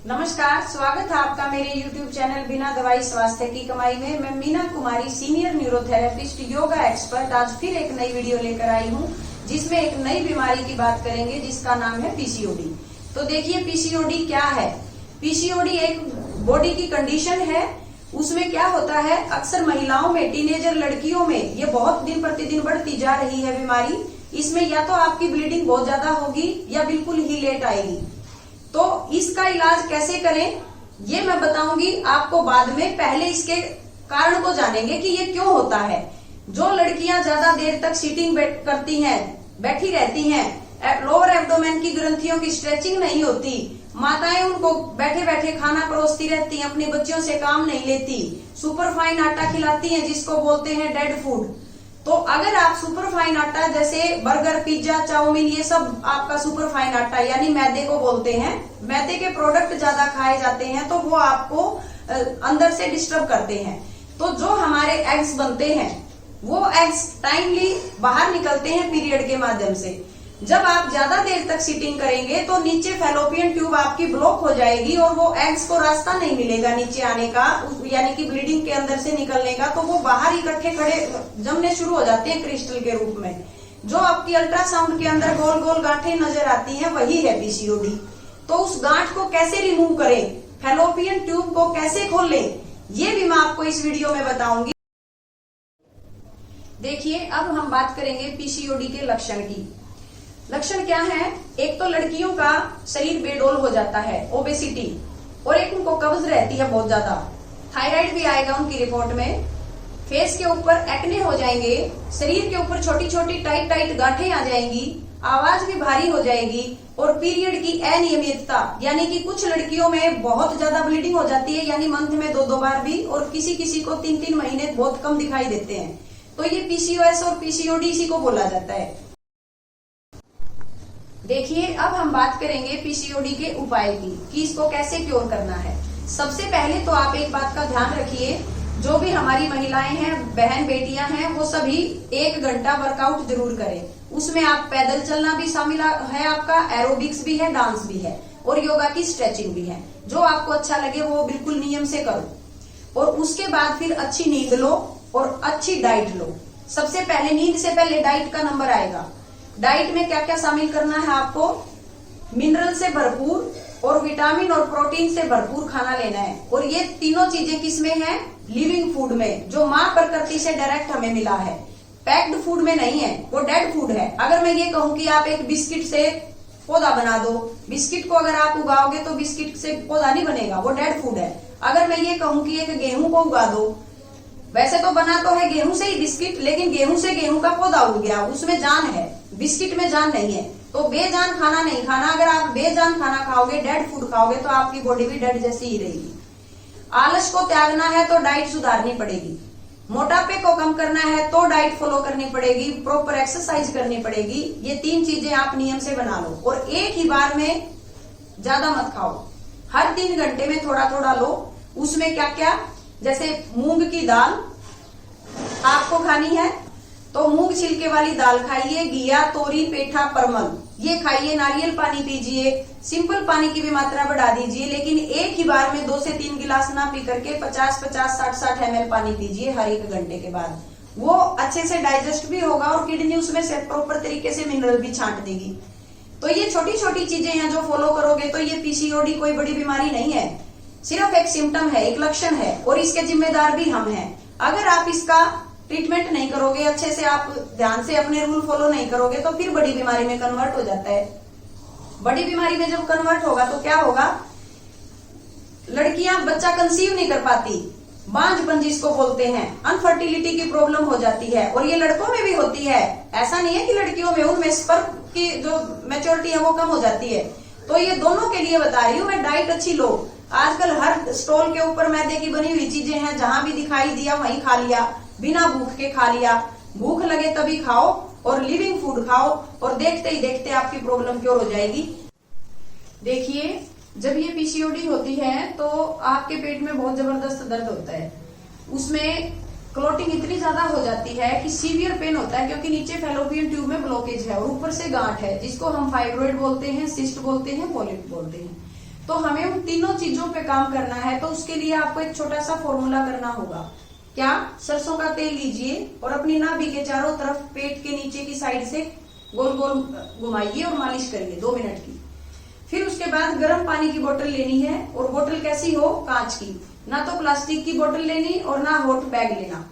नमस्कार, स्वागत है आपका मेरे YouTube चैनल बिना दवाई स्वास्थ्य की कमाई में। मैं Meena Kumari, senior neurotherapist, yoga expert, आज फिर एक नई वीडियो लेकर आई हूँ जिसमें एक नई बीमारी की बात करेंगे जिसका नाम है पीसीओडी। तो देखिए पीसीओडी क्या है। पीसीओडी एक बॉडी की कंडीशन है। उसमें क्या होता है, अक्सर महिलाओं में, टीनेजर लड़कियों में ये बहुत दिन प्रतिदिन बढ़ती जा रही है बीमारी। इसमें या तो आपकी ब्लीडिंग बहुत ज्यादा होगी या बिल्कुल ही लेट आएगी। तो इसका इलाज कैसे करें ये मैं बताऊंगी आपको बाद में। पहले इसके कारण को जानेंगे कि ये क्यों होता है। जो लड़कियां ज्यादा देर तक सीटिंग करती हैं, बैठी रहती हैं, लोअर एब्डोमेन की ग्रंथियों की स्ट्रेचिंग नहीं होती, माताएं उनको बैठे बैठे खाना परोसती रहती हैं, अपने बच्चों से काम नहीं लेती, सुपरफाइन आटा खिलाती हैं जिसको बोलते हैं डेड फूड। तो अगर आप सुपरफाइन आटा जैसे बर्गर, पिज्जा, चाउमीन, ये सब आपका सुपरफाइन आटा यानी मैदे को बोलते हैं, मैदे के प्रोडक्ट ज्यादा खाए जाते हैं तो वो आपको अंदर से डिस्टर्ब करते हैं। तो जो हमारे एग्स बनते हैं वो एग्स टाइमली बाहर निकलते हैं पीरियड के माध्यम से। जब आप ज्यादा देर तक सीटिंग करेंगे तो नीचे फैलोपियन ट्यूब आपकी ब्लॉक हो जाएगी और वो एग्स को रास्ता नहीं मिलेगा नीचे आने का, यानी कि ब्लीडिंग के अंदर से निकलने का। तो वो बाहर इकट्ठे खड़े जमने शुरू हो जाते हैं क्रिस्टल के रूप में। जो आपकी अल्ट्रासाउंड के अंदर गोल गोल गांठें नजर आती हैं वही है पीसीओडी। तो उस गांठ को कैसे रिमूव करें, फैलोपियन ट्यूब को कैसे खोलें, ये भी मैं आपको इस वीडियो में बताऊंगी। देखिए अब हम बात करेंगे पीसीओडी के लक्षण की। लक्षण क्या है, एक तो लड़कियों का शरीर बेडोल हो जाता है, ओबेसिटी, और एक उनको कब्ज रहती है बहुत ज्यादा, थायराइड भी आएगा उनकी रिपोर्ट में, फेस के ऊपर एक्ने हो जाएंगे, शरीर के ऊपर छोटी छोटी टाइट टाइट गांठें आ जाएंगी, आवाज भी भारी हो जाएगी, और पीरियड की अनियमितता, यानी कि कुछ लड़कियों में बहुत ज्यादा ब्लीडिंग हो जाती है, यानी मंथ में 2-2 बार भी, और किसी किसी को 3-3 महीने बहुत कम दिखाई देते हैं। तो ये पीसीओएस और पीसीओडी इसी को बोला जाता है। देखिए अब हम बात करेंगे पीसीओडी के उपाय की कि इसको कैसे क्योर करना है। सबसे पहले तो आप एक बात का ध्यान रखिए, जो भी हमारी महिलाएं हैं, बहन बेटियां हैं, वो सभी 1 घंटा वर्कआउट जरूर करें। उसमें आप पैदल चलना भी शामिल है, आपका एरोबिक्स भी है, डांस भी है, और योगा की स्ट्रेचिंग भी है। जो आपको अच्छा लगे वो बिल्कुल नियम से करो। और उसके बाद फिर अच्छी नींद लो और अच्छी डाइट लो। सबसे पहले, नींद से पहले डाइट का नंबर आएगा। डाइट में क्या क्या शामिल करना है आपको, मिनरल से भरपूर और विटामिन और प्रोटीन से भरपूर खाना लेना है। और ये तीनों चीजें किसमें हैं, लिविंग फूड में, जो माँ प्रकृति से डायरेक्ट हमें मिला है। पैक्ड फूड में नहीं है, वो डेड फूड है। अगर मैं ये कहूँ कि आप एक बिस्किट से पौधा बना दो, बिस्किट को अगर आप उगाओगे तो बिस्किट से पौधा नहीं बनेगा, वो डेड फूड है। अगर मैं ये कहूँ कि एक गेहूं को उगा दो, वैसे तो बना तो है गेहूं से ही बिस्किट, लेकिन गेहूं से गेहूं का पौधा उग गया, उसमें जान है, बिस्किट में जान नहीं है। तो बेजान खाना नहीं खाना। अगर आप बेजान खाना खाओगे, डेड फूड खाओगे, तो आपकी बॉडी भी डेड जैसी ही रहेगी। आलस को त्यागना है तो डाइट सुधारनी पड़ेगी। मोटापे को कम करना है तो डाइट फॉलो करनी पड़ेगी, प्रॉपर एक्सरसाइज करनी पड़ेगी। ये 3 चीजें आप नियम से बना लो और एक ही बार में ज्यादा मत खाओ। हर 3 घंटे में थोड़ा थोड़ा लो। उसमें क्या क्या, जैसे मूंग की दाल आपको खानी है तो मूंग छिलके वाली दाल खाइए, घिया, तोरी, पेठा, परमल ये खाइए, नारियल पानी पीजिए, सिंपल पानी की भी मात्रा बढ़ा दीजिए, लेकिन एक ही बार में 2 से 3 गिलास ना पी करके 50-50, 60-60 ml पानी पीजिए हर 1 घंटे के बाद। वो अच्छे से डाइजेस्ट भी होगा और किडनी उसमें से प्रॉपर तरीके से मिनरल भी छांट देगी। तो ये छोटी छोटी चीजें हैं जो फॉलो करोगे तो ये पीसीओडी कोई बड़ी बीमारी नहीं है, सिर्फ एक सिम्टम है, एक लक्षण है, और इसके जिम्मेदार भी हम हैं। अगर आप इसका ट्रीटमेंट नहीं करोगे, अच्छे से आप ध्यान से अपने रूल फॉलो नहीं करोगे तो फिर बड़ी बीमारी में कन्वर्ट हो जाता है। बड़ी बीमारी में जब कन्वर्ट होगा तो क्या होगा, लड़कियां बच्चा कंसीव नहीं कर पाती, बांझपन जिसको बोलते हैं, अनफर्टिलिटी की प्रॉब्लम हो जाती है। और ये लड़कों में भी होती है, ऐसा नहीं है कि लड़कियों में, उनमें स्पर्म की जो मैच्योरिटी है वो कम हो जाती है। तो ये दोनों के लिए बता रही हूँ मैं, डाइट अच्छी लो। आजकल हर स्टॉल के ऊपर मैदे की बनी हुई चीजें हैं, जहां भी दिखाई दिया वहीं खा लिया, बिना भूख के खा लिया। भूख लगे तभी खाओ और लिविंग फूड खाओ, और देखते ही देखते आपकी प्रॉब्लम क्योर हो जाएगी। देखिए जब ये पीसीओडी होती है तो आपके पेट में बहुत जबरदस्त दर्द होता है, उसमें क्लोटिंग इतनी ज्यादा हो जाती है कि सीवियर पेन होता है, क्योंकि नीचे फैलोपियन ट्यूब में ब्लॉकेज है और ऊपर से गांठ है, जिसको हम फाइब्रोइड बोलते हैं, सिस्ट बोलते हैं, पॉलिप बोलते हैं। तो हमें उन तीनों चीजों पे काम करना है। तो उसके लिए आपको एक छोटा सा फॉर्मूला करना होगा। क्या? सरसों का तेल लीजिए और अपनी नाभि के चारों तरफ पेट के नीचे की साइड से गोल गोल घुमाइए और मालिश करिए 2 मिनट की। फिर उसके बाद गर्म पानी की बोतल लेनी है, और बोतल कैसी हो? कांच की, ना तो प्लास्टिक की बोतल लेनी और ना हॉट बैग लेना।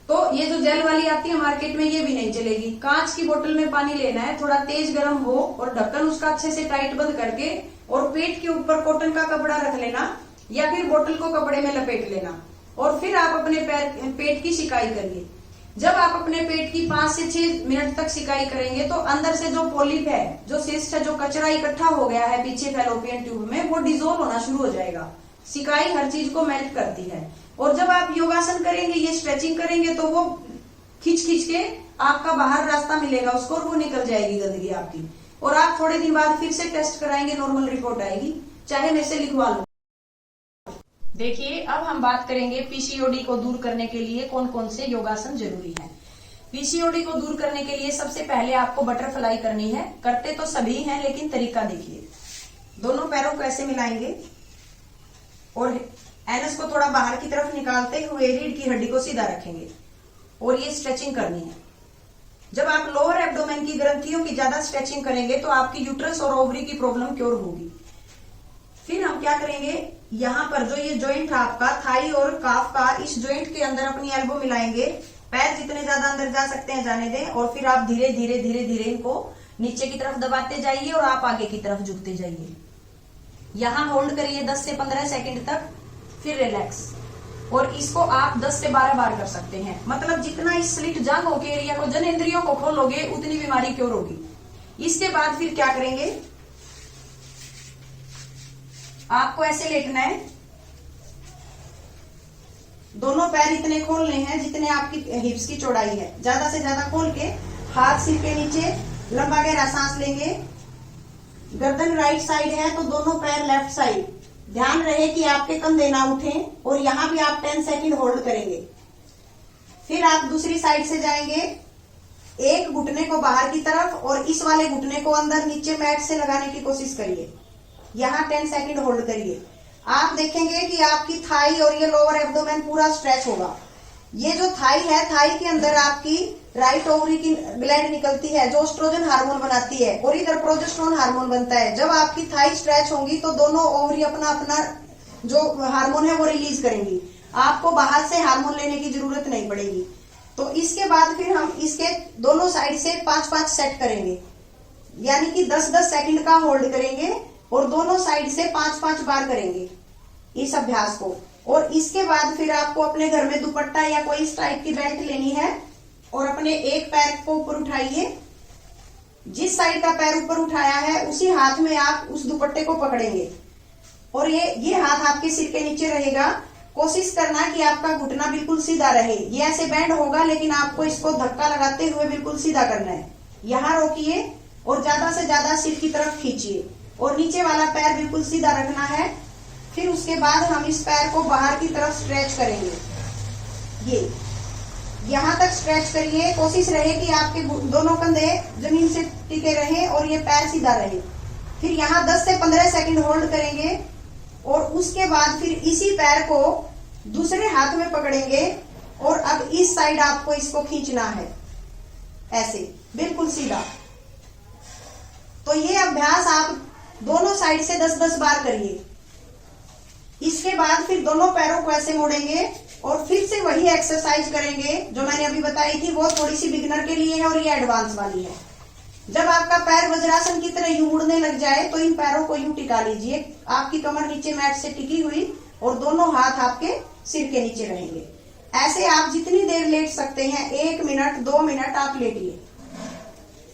तो ये जो जेल वाली आती है मार्केट में, ये भी नहीं चलेगी। कांच की बोतल में पानी लेना है, थोड़ा तेज गर्म हो, और ढक्कन उसका अच्छे से टाइट बंद करके और पेट के ऊपर कॉटन का कपड़ा रख लेना, या फिर बोतल को कपड़े में लपेट लेना, और फिर आप अपने पेट की सिकाई करिए। जब आप अपने पेट की 5 से 6 मिनट तक सिकाई करेंगे तो अंदर से जो पॉलिप है, जो सिस्ट है, जो कचरा इकट्ठा हो गया है पीछे फैलोपियन ट्यूब में, वो डिजोल्व होना शुरू हो जाएगा। सिकाई हर चीज को मेल्ट करती है। और जब आप योगासन करेंगे, ये स्ट्रेचिंग करेंगे, तो वो खींच खींच के आपका बाहर रास्ता मिलेगा उसको, और वो निकल जाएगी गंदगी आपकी। और आप थोड़े दिन बाद फिर से टेस्ट कराएंगे, नॉर्मल रिपोर्ट आएगी, चाहे मेरे से लिखवा लो। देखिए, अब हम बात करेंगे पीसीओडी को दूर करने के लिए कौन कौन से योगासन जरूरी है। पीसीओडी को दूर करने के लिए सबसे पहले आपको बटरफ्लाई करनी है। करते तो सभी हैं, लेकिन तरीका देखिए। दोनों पैरों को ऐसे मिलाएंगे और एनस को थोड़ा बाहर की तरफ निकालते हुए रीढ़ की हड्डी को सीधा रखेंगे, और ये स्ट्रेचिंग करनी है। जब आप लोअर एब्डोमेन की ग्रंथियों की ज्यादा स्ट्रेचिंग करेंगे तो आपकी यूट्रस और ओवरी की प्रॉब्लम क्योर होगी। फिर हम क्या करेंगे, यहाँ पर जो ये जॉइंट है आपका थाई और काफ का, इस जॉइंट के अंदर अपनी एल्बो मिलाएंगे। पैर जितने ज्यादा अंदर जा सकते हैं जाने दें, और फिर आप धीरे धीरे धीरे धीरे इनको नीचे की तरफ दबाते जाइए और आप आगे की तरफ झुकते जाइए। यहाँ होल्ड करिए 10 से 15 सेकंड तक, फिर रिलैक्स। और इसको आप 10 से 12 बार कर सकते हैं। मतलब जितना इस स्लिट जांघों के एरिया को, जनेंद्रियों को खोलोगे, उतनी बीमारी क्योर होगी। इसके बाद फिर क्या करेंगे, आपको ऐसे लेटना है। दोनों पैर इतने खोलने हैं जितने आपकी हिप्स की चौड़ाई है। ज्यादा से ज्यादा खोल के हाथ सिर के नीचे, लंबा गहरा सांस लेंगे। गर्दन राइट साइड है तो दोनों पैर लेफ्ट साइड। ध्यान रहे कि आपके कंधे ना उठें, और यहाँ भी आप 10 सेकंड होल्ड करेंगे। फिर आप दूसरी साइड से जाएंगे, एक घुटने को बाहर की तरफ और इस वाले घुटने को अंदर नीचे मैट से लगाने की कोशिश करिए। यहाँ 10 सेकंड होल्ड करिए। आप देखेंगे कि आपकी थाई और ये लोअर एब्डोमेन पूरा स्ट्रेच होगा। ये जो थाई है, थाई के अंदर आपकी राइट ओवरी की ग्लैंड निकलती है जो एस्ट्रोजन हार्मोन बनाती है, और इधर प्रोजेस्टेरोन हार्मोन बनता है। जब आपकी थाई स्ट्रेच होंगी तो दोनों ओवरी अपना अपना जो हार्मोन है वो रिलीज करेंगी। आपको बाहर से हार्मोन लेने की जरूरत नहीं पड़ेगी। तो इसके बाद फिर हम इसके दोनों साइड से 5-5 सेट करेंगे, यानी कि 10-10 सेकंड का होल्ड करेंगे, और दोनों साइड से 5-5 बार करेंगे इस अभ्यास को। और इसके बाद फिर आपको अपने घर में दुपट्टा या कोई इस टाइप की बेल्ट लेनी है, और अपने एक पैर को ऊपर उठाइए। जिस साइड का पैर ऊपर उठाया है उसी हाथ में आप उस दुपट्टे को पकड़ेंगे, और ये हाथ आपके सिर के नीचे रहेगा। कोशिश करना कि आपका घुटना बिल्कुल सीधा रहे। ये ऐसे बैंड होगा, लेकिन आपको इसको धक्का लगाते हुए बिल्कुल सीधा करना है। यहाँ रोकिए और ज्यादा से ज्यादा सिर की तरफ खींचिए, और नीचे वाला पैर बिल्कुल सीधा रखना है। फिर उसके बाद हम इस पैर को बाहर की तरफ स्ट्रेच करेंगे। ये यहाँ तक स्ट्रेच करिए। कोशिश रहे कि आपके दोनों कंधे जमीन से टिके रहें और ये पैर सीधा रहे। फिर यहाँ 10 से 15 सेकंड होल्ड करेंगे, और उसके बाद फिर इसी पैर को दूसरे हाथ में पकड़ेंगे, और अब इस साइड आपको इसको खींचना है, ऐसे बिल्कुल सीधा। तो ये अभ्यास आप दोनों साइड से 10-10 बार करिए। इसके बाद फिर दोनों पैरों को ऐसे मोड़ेंगे, और फिर से वही एक्सरसाइज करेंगे जो मैंने अभी बताई थी। वो थोड़ी सी बिगिनर के लिए है और ये एडवांस वाली है। जब आपका पैर वज्रासन की तरह यूं मुड़ने लग जाए तो इन पैरों को यूं टिका लीजिए। आपकी कमर नीचे मैट से टिकी हुई, और दोनों हाथ आपके सिर के नीचे रहेंगे। ऐसे आप जितनी देर लेट सकते हैं, 1 मिनट 2 मिनट आप लेटिए।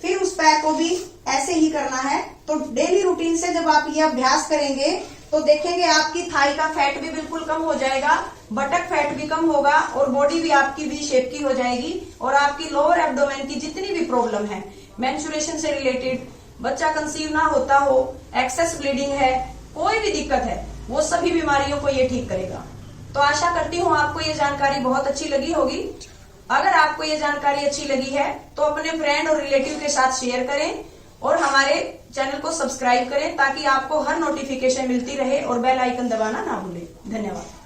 फिर उस पैर को भी ऐसे ही करना है। तो डेली रूटीन से जब आप ये अभ्यास करेंगे तो देखेंगे आपकी थाई का फैट भी बिल्कुल कम हो जाएगा, बटक फैट भी कम होगा, और बॉडी भी आपकी वी शेप की हो जाएगी। और आपकी लोअर एब्डोमेन की जितनी भी प्रॉब्लम है, मेंस्ट्रुएशन से रिलेटेड, बच्चा कंसीव ना होता हो, एक्सेस ब्लीडिंग है, कोई भी दिक्कत है, वो सभी बीमारियों को ये ठीक करेगा। तो आशा करती हूँ आपको ये जानकारी बहुत अच्छी लगी होगी। अगर आपको ये जानकारी अच्छी लगी है तो अपने फ्रेंड और रिलेटिव के साथ शेयर करें, और हमारे चैनल को सब्सक्राइब करें ताकि आपको हर नोटिफिकेशन मिलती रहे और बेल आइकन दबाना ना भूलें। धन्यवाद।